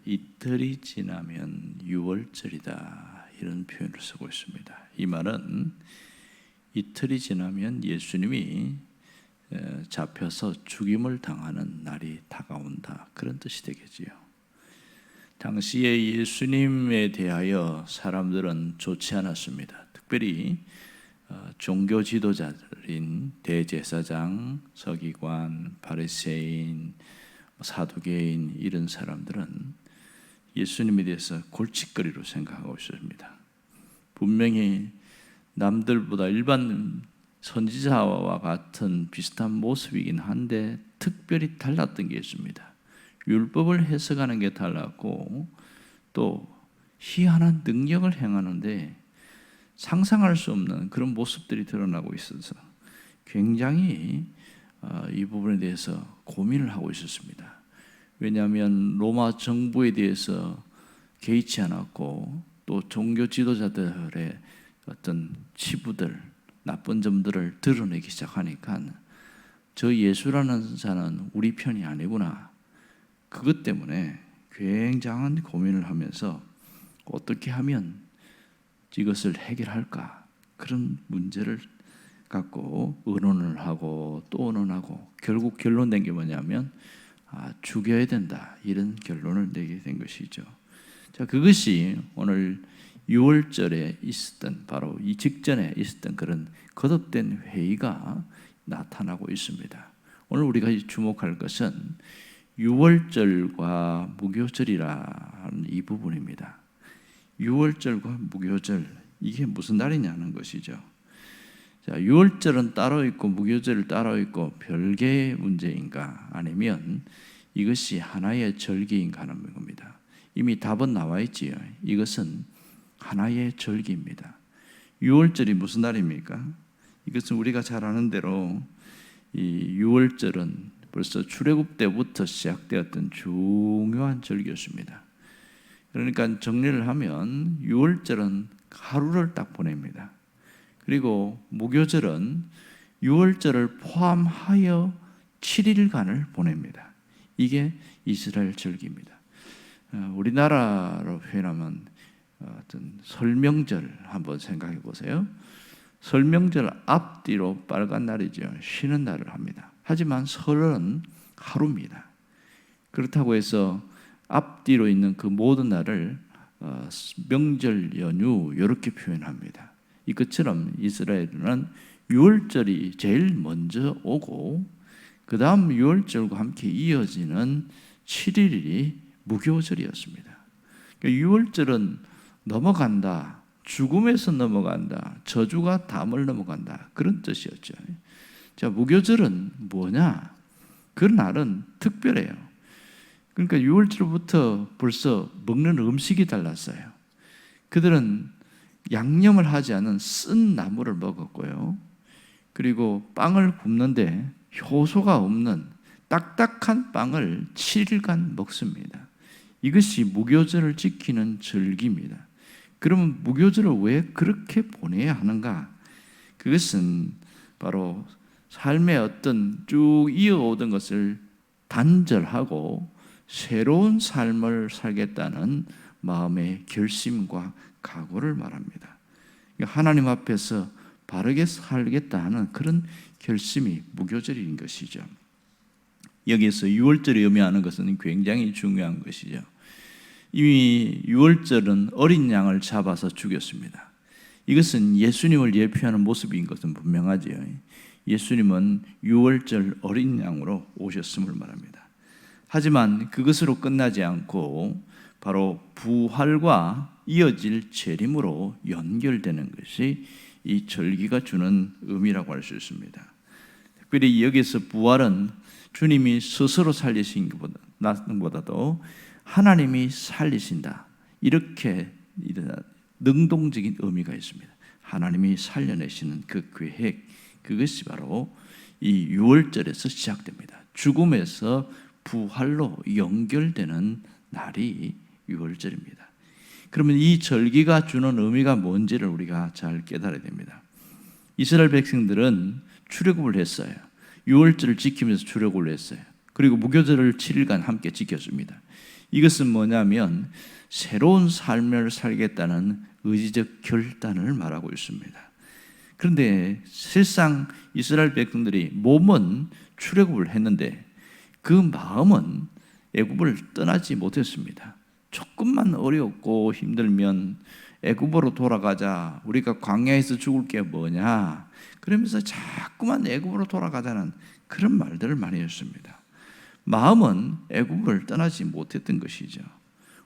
이틀이 지나면 유월절이다 이런 표현을 쓰고 있습니다. 이 말은 이틀이 지나면 예수님이 잡혀서 죽임을 당하는 날이 다가온다 그런 뜻이 되겠지요. 당시에 예수님에 대하여 사람들은 좋지 않았습니다. 특별히 종교 지도자들인 대제사장, 서기관, 바리새인, 사두개인 이런 사람들은 예수님에 대해서 골칫거리로 생각하고 있습니다. 분명히 남들보다 일반 선지자와 같은 비슷한 모습이긴 한데 특별히 달랐던 게 있습니다. 율법을 해석하는 게 달랐고 또 희한한 능력을 행하는데 상상할 수 없는 그런 모습들이 드러나고 있어서 굉장히 이 부분에 대해서 고민을 하고 있었습니다. 왜냐하면 로마 정부에 대해서 개의치 않았고 또 종교 지도자들의 어떤 치부들, 나쁜 점들을 드러내기 시작하니까 저 예수라는 자는 우리 편이 아니구나. 그것 때문에 굉장한 고민을 하면서 어떻게 하면 이것을 해결할까? 그런 문제를 갖고 의논을 하고 또 의논하고 결국 결론낸 게 뭐냐면 죽여야 된다 이런 결론을 내게 된 것이죠. 자, 그것이 오늘 6월절에 있었던 바로 이 직전에 있었던 그런 거듭된 회의가 나타나고 있습니다. 오늘 우리가 주목할 것은 6월절과 무교절이라는 이 부분입니다. 6월절과 무교절 이게 무슨 날이냐는 것이죠. 자, 6월절은 따로 있고 무교절은 따로 있고 별개의 문제인가 아니면 이것이 하나의 절기인가 하는 겁니다. 이미 답은 나와 있지요. 이것은 하나의 절기입니다. 6월절이 무슨 날입니까? 이것은 우리가 잘 아는 대로 이 6월절은 벌써 출애굽 때부터 시작되었던 중요한 절기였습니다. 그러니까 정리를 하면 6월절은 하루를 딱 보냅니다. 그리고 무교절은 6월절을 포함하여 7일간을 보냅니다. 이게 이스라엘 절기입니다. 우리나라로 표현하면 어떤 설명절 한번 생각해 보세요. 설명절 앞뒤로 빨간 날이죠. 쉬는 날을 합니다. 하지만 설은 하루입니다. 그렇다고 해서 앞뒤로 있는 그 모든 날을 명절 연휴 이렇게 표현합니다. 이것처럼 이스라엘은 6월절이 제일 먼저 오고 그 다음 6월절과 함께 이어지는 7일이 무교절이었습니다. 그러니까 6월절은 넘어간다, 죽음에서 넘어간다, 저주가 담을 넘어간다 그런 뜻이었죠. 자, 무교절은 뭐냐? 그 날은 특별해요. 그러니까 6월절부터 벌써 먹는 음식이 달랐어요. 그들은 양념을 하지 않은 쓴 나물을 먹었고요. 그리고 빵을 굽는데 효소가 없는 딱딱한 빵을 7일간 먹습니다. 이것이 무교절을 지키는 절기입니다. 그러면 무교절을 왜 그렇게 보내야 하는가? 그것은 바로 삶의 어떤 쭉 이어오던 것을 단절하고 새로운 삶을 살겠다는 마음의 결심과 각오를 말합니다. 하나님 앞에서 바르게 살겠다 하는 그런 결심이 무교절인 것이죠. 여기에서 6월절이 의미하는 것은 굉장히 중요한 것이죠. 이미 6월절은 어린 양을 잡아서 죽였습니다. 이것은 예수님을 예표하는 모습인 것은 분명하지요. 예수님은 6월절 어린 양으로 오셨음을 말합니다. 하지만 그것으로 끝나지 않고 바로 부활과 이어질 재림으로 연결되는 것이 이 절기가 주는 의미라고 할 수 있습니다. 특별히 여기서 부활은 주님이 스스로 살리신 것보다도 하나님이 살리신다 이렇게 능동적인 의미가 있습니다. 하나님이 살려내시는 그 계획 그것이 바로 이 6월절에서 시작됩니다. 죽음에서 부활로 연결되는 날이 6월절입니다. 그러면 이 절기가 주는 의미가 뭔지를 우리가 잘 깨달아야 됩니다. 이스라엘 백성들은 출애굽을 했어요. 6월절을 지키면서 출애굽을 했어요. 그리고 무교절을 7일간 함께 지켰습니다. 이것은 뭐냐면 새로운 삶을 살겠다는 의지적 결단을 말하고 있습니다. 그런데 실상 이스라엘 백성들이 몸은 출애굽을 했는데 그 마음은 애굽을 떠나지 못했습니다. 조금만 어렵고 힘들면 애굽으로 돌아가자, 우리가 광야에서 죽을 게 뭐냐, 그러면서 자꾸만 애굽으로 돌아가자는 그런 말들을 많이 했습니다. 마음은 애굽을 떠나지 못했던 것이죠.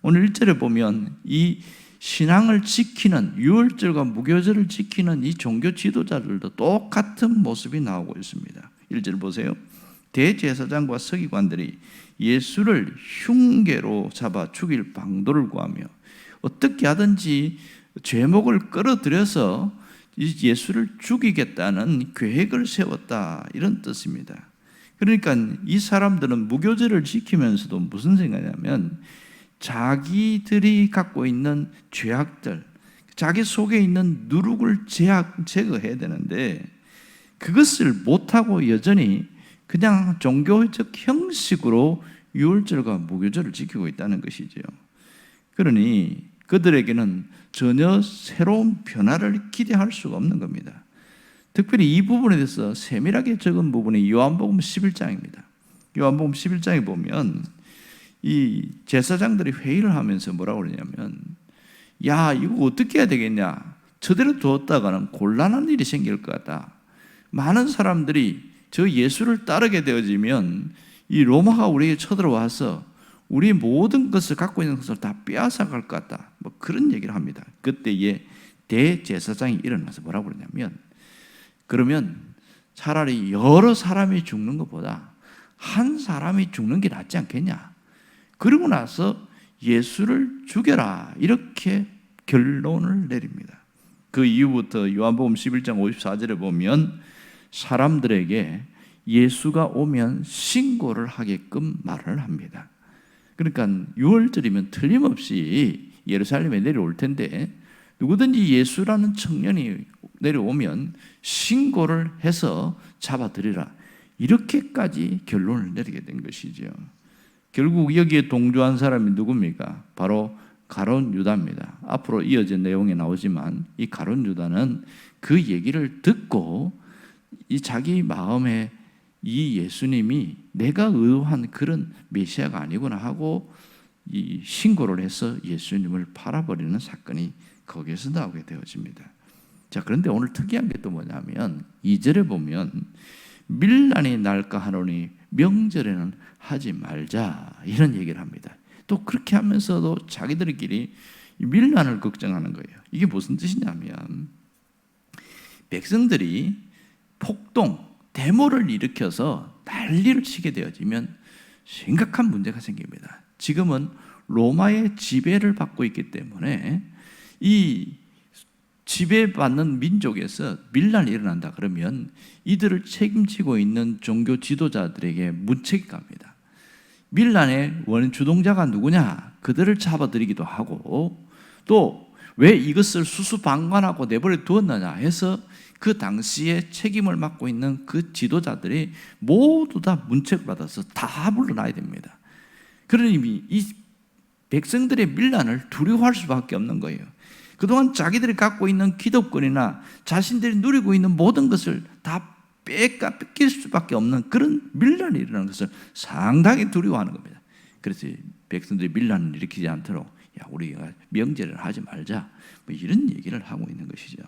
오늘 1절에 보면 이 신앙을 지키는, 유월절과 무교절을 지키는 이 종교 지도자들도 똑같은 모습이 나오고 있습니다. 1절 보세요. 대제사장과 서기관들이 예수를 흉계로 잡아 죽일 방도를 구하며 어떻게 하든지 죄목을 끌어들여서 예수를 죽이겠다는 계획을 세웠다, 이런 뜻입니다. 그러니까 이 사람들은 무교절을 지키면서도 무슨 생각이냐면 자기들이 갖고 있는 죄악들, 자기 속에 있는 누룩을 제거해야 되는데 그것을 못하고 여전히 그냥 종교적 형식으로 유월절과 무교절을 지키고 있다는 것이죠. 그러니 그들에게는 전혀 새로운 변화를 기대할 수가 없는 겁니다. 특별히 이 부분에 대해서 세밀하게 적은 부분이 요한복음 11장입니다. 요한복음 11장에 보면 이 제사장들이 회의를 하면서 뭐라고 그러냐면, 야, 이거 어떻게 해야 되겠냐, 저대로 두었다가는 곤란한 일이 생길 것 같다. 많은 사람들이 저 예수를 따르게 되어지면 이 로마가 우리에게 쳐들어와서 우리 모든 것을 갖고 있는 것을 다 빼앗아갈 것 같다, 뭐 그런 얘기를 합니다. 그때에 대제사장이 일어나서 뭐라고 그러냐면, 그러면 차라리 여러 사람이 죽는 것보다 한 사람이 죽는 게 낫지 않겠냐, 그러고 나서 예수를 죽여라, 이렇게 결론을 내립니다. 그 이후부터 요한복음 11장 54절에 보면 사람들에게 예수가 오면 신고를 하게끔 말을 합니다. 그러니까 유월절이면 틀림없이 예루살렘에 내려올 텐데 누구든지 예수라는 청년이 내려오면 신고를 해서 잡아들이라, 이렇게까지 결론을 내리게 된 것이죠. 결국 여기에 동조한 사람이 누굽니까? 바로 가룟 유다입니다. 앞으로 이어진 내용에 나오지만 이 가룟 유다는 그 얘기를 듣고 이 자기 마음에 이 예수님이 내가 의도한 그런 메시아가 아니구나 하고 이 신고를 해서 예수님을 팔아버리는 사건이 거기에서 나오게 되어집니다. 자, 그런데 오늘 특이한 게 또 뭐냐면 2절에 보면 밀란이 날까 하노니 명절에는 하지 말자, 이런 얘기를 합니다. 또 그렇게 하면서도 자기들끼리 밀란을 걱정하는 거예요. 이게 무슨 뜻이냐면 백성들이 폭동, 데모를 일으켜서 난리를 치게 되어지면 심각한 문제가 생깁니다. 지금은 로마의 지배를 받고 있기 때문에 이 지배받는 민족에서 밀란이 일어난다 그러면 이들을 책임지고 있는 종교 지도자들에게 문책이 갑니다. 밀란의 원인 주동자가 누구냐, 그들을 잡아들이기도 하고, 또 왜 이것을 수수방관하고 내버려 두었느냐 해서 그 당시에 책임을 맡고 있는 그 지도자들이 모두 다 문책받아서 다 물러나야 됩니다. 그러니 이 백성들의 밀란을 두려워할 수밖에 없는 거예요. 그동안 자기들이 갖고 있는 기득권이나 자신들이 누리고 있는 모든 것을 다 뺏길 수밖에 없는 그런 밀란이 일어나는 것을 상당히 두려워하는 겁니다. 그래서 백성들이 밀란을 일으키지 않도록, 야, 우리가 명제를 하지 말자, 뭐 이런 얘기를 하고 있는 것이죠.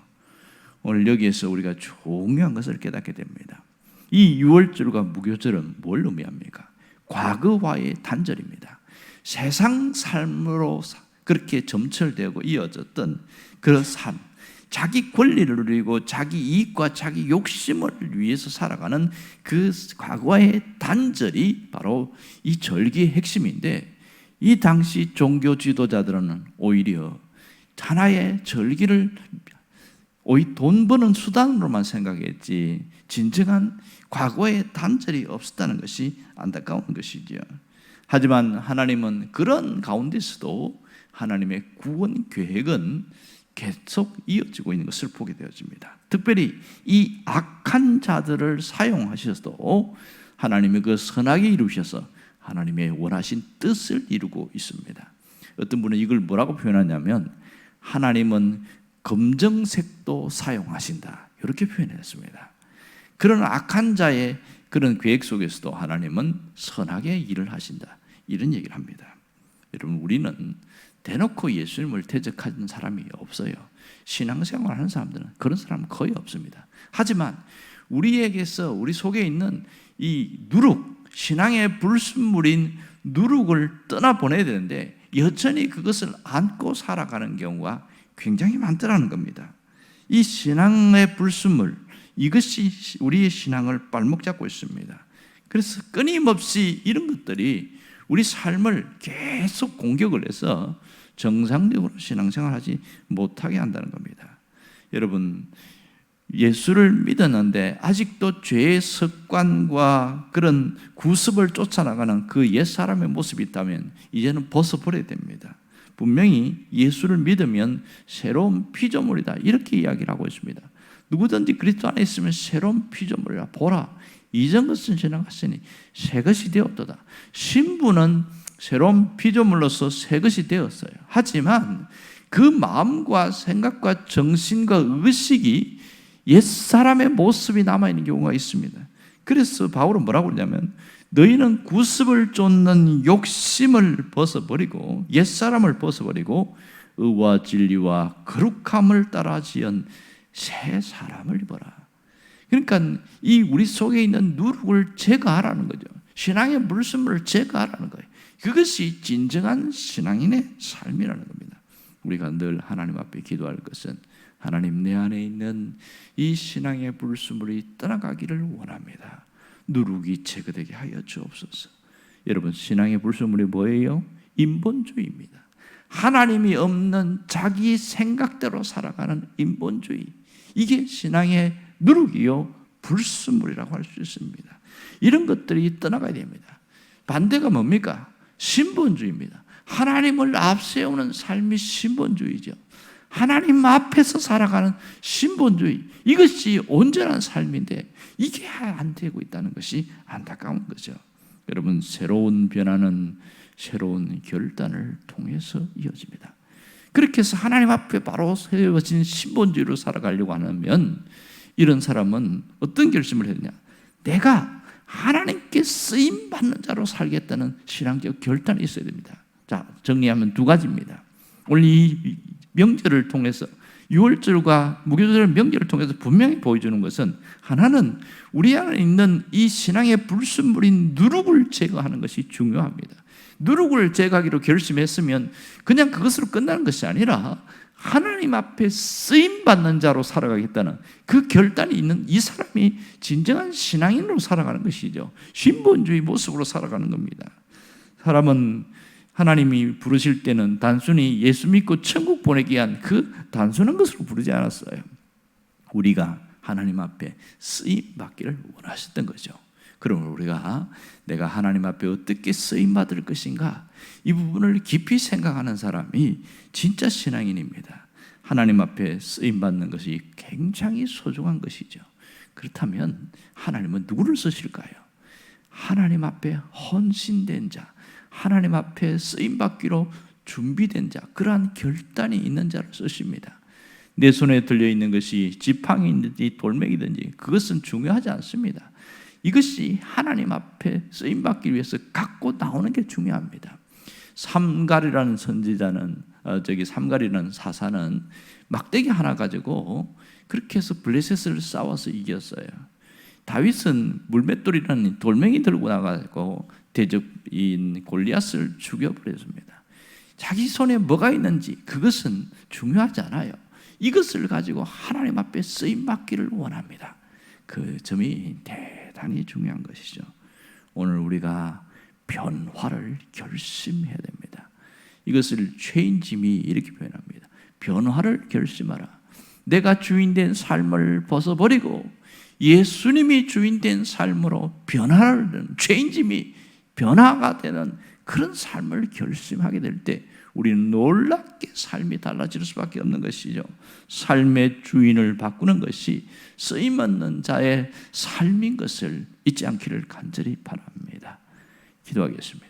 오늘 여기에서 우리가 중요한 것을 깨닫게 됩니다. 이 유월절과 무교절은 뭘 의미합니까? 과거와의 단절입니다. 세상 삶으로 그렇게 점철되고 이어졌던 그 삶, 자기 권리를 누리고 자기 이익과 자기 욕심을 위해서 살아가는 그 과거의 단절이 바로 이 절기의 핵심인데, 이 당시 종교 지도자들은 오히려 하나의 절기를 오히려 돈 버는 수단으로만 생각했지 진정한 과거의 단절이 없었다는 것이 안타까운 것이죠. 하지만 하나님은 그런 가운데서도 하나님의 구원 계획은 계속 이어지고 있는 것을 보게 되어집니다. 특별히 이 악한 자들을 사용하셔서 하나님의 그 선하게 이루셔서 하나님의 원하신 뜻을 이루고 있습니다. 어떤 분은 이걸 뭐라고 표현하냐면 하나님은 검정색도 사용하신다, 이렇게 표현했습니다. 그런 악한 자의 그런 계획 속에서도 하나님은 선하게 일을 하신다, 이런 얘기를 합니다. 여러분, 우리는 대놓고 예수님을 대적하는 사람이 없어요. 신앙생활 하는 사람들은 그런 사람은 거의 없습니다. 하지만 우리에게서, 우리 속에 있는 이 누룩, 신앙의 불순물인 누룩을 떠나보내야 되는데 여전히 그것을 안고 살아가는 경우가 굉장히 많더라는 겁니다. 이 신앙의 불순물, 이것이 우리의 신앙을 발목 잡고 있습니다. 그래서 끊임없이 이런 것들이 우리 삶을 계속 공격을 해서 정상적으로 신앙생활하지 못하게 한다는 겁니다. 여러분, 예수를 믿었는데 아직도 죄의 습관과 그런 구습을 쫓아나가는 그 옛사람의 모습이 있다면 이제는 벗어버려야 됩니다. 분명히 예수를 믿으면 새로운 피조물이다, 이렇게 이야기를 하고 있습니다. 누구든지 그리스도 안에 있으면 새로운 피조물이라. 보라, 이전 것은 지나갔으니 새 것이 되었도다. 신부는 새로운 피조물로서 새 것이 되었어요. 하지만 그 마음과 생각과 정신과 의식이 옛사람의 모습이 남아있는 경우가 있습니다. 그래서 바울은 뭐라고 그러냐면 너희는 구습을 쫓는 욕심을 벗어버리고 옛사람을 벗어버리고 의와 진리와 거룩함을 따라 지은 새 사람을 입어라. 그러니까 이 우리 속에 있는 누룩을 제거하라는 거죠. 신앙의 불순물을 제거하라는 거예요. 그것이 진정한 신앙인의 삶이라는 겁니다. 우리가 늘 하나님 앞에 기도할 것은 하나님, 내 안에 있는 이 신앙의 불순물이 떠나가기를 원합니다. 누룩이 제거되게 하여 주옵소서. 여러분, 신앙의 불순물이 뭐예요? 인본주의입니다. 하나님이 없는 자기 생각대로 살아가는 인본주의, 이게 신앙의 누룩이요 불순물이라고 할 수 있습니다. 이런 것들이 떠나가야 됩니다. 반대가 뭡니까? 신본주의입니다. 하나님을 앞세우는 삶이 신본주의죠. 하나님 앞에서 살아가는 신본주의, 이것이 온전한 삶인데 이게 안 되고 있다는 것이 안타까운 거죠. 여러분, 새로운 변화는 새로운 결단을 통해서 이어집니다. 그렇게 해서 하나님 앞에 바로 세워진 신본주의로 살아가려고 하면 이런 사람은 어떤 결심을 했냐? 내가 하나님께 쓰임받는 자로 살겠다는 신앙적 결단이 있어야 됩니다. 자, 정리하면 두 가지입니다. 오늘 이 명절을 통해서, 유월절과 무교절 명절을 통해서 분명히 보여주는 것은, 하나는 우리 안에 있는 이 신앙의 불순물인 누룩을 제거하는 것이 중요합니다. 누룩을 제거하기로 결심했으면 그냥 그것으로 끝나는 것이 아니라 하나님 앞에 쓰임받는 자로 살아가겠다는 그 결단이 있는 이 사람이 진정한 신앙인으로 살아가는 것이죠. 신본주의 모습으로 살아가는 겁니다. 사람은 하나님이 부르실 때는 단순히 예수 믿고 천국 보내기 위한 그 단순한 것으로 부르지 않았어요. 우리가 하나님 앞에 쓰임받기를 원하셨던 거죠. 그러면 우리가 내가 하나님 앞에 어떻게 쓰임받을 것인가, 이 부분을 깊이 생각하는 사람이 진짜 신앙인입니다. 하나님 앞에 쓰임받는 것이 굉장히 소중한 것이죠. 그렇다면 하나님은 누구를 쓰실까요? 하나님 앞에 헌신된 자, 하나님 앞에 쓰임받기로 준비된 자, 그러한 결단이 있는 자를 쓰십니다. 내 손에 들려있는 것이 지팡이든지 돌멩이든지 그것은 중요하지 않습니다. 이것이 하나님 앞에 쓰임받기 위해서 갖고 나오는 게 중요합니다. 삼갈이라는 선지자는, 삼갈이라는 사사는 막대기 하나 가지고 그렇게 해서 블레셋을 싸워서 이겼어요. 다윗은 물맷돌이라는 돌멩이 들고 나가고 대적인 골리앗을 죽여버렸습니다. 자기 손에 뭐가 있는지 그것은 중요하지 않아요. 이것을 가지고 하나님 앞에 쓰임받기를 원합니다. 그 점이 대단히 중요한 것이죠. 오늘 우리가 변화를 결심해야 됩니다. 이것을 change me 이렇게 표현합니다. 변화를 결심하라. 내가 주인된 삶을 벗어버리고 예수님이 주인된 삶으로 변화를, change me, 변화가 되는 그런 삶을 결심하게 될 때 우리는 놀랍게 삶이 달라질 수밖에 없는 것이죠. 삶의 주인을 바꾸는 것이 쓰임없는 자의 삶인 것을 잊지 않기를 간절히 바랍니다. 기도하겠습니다.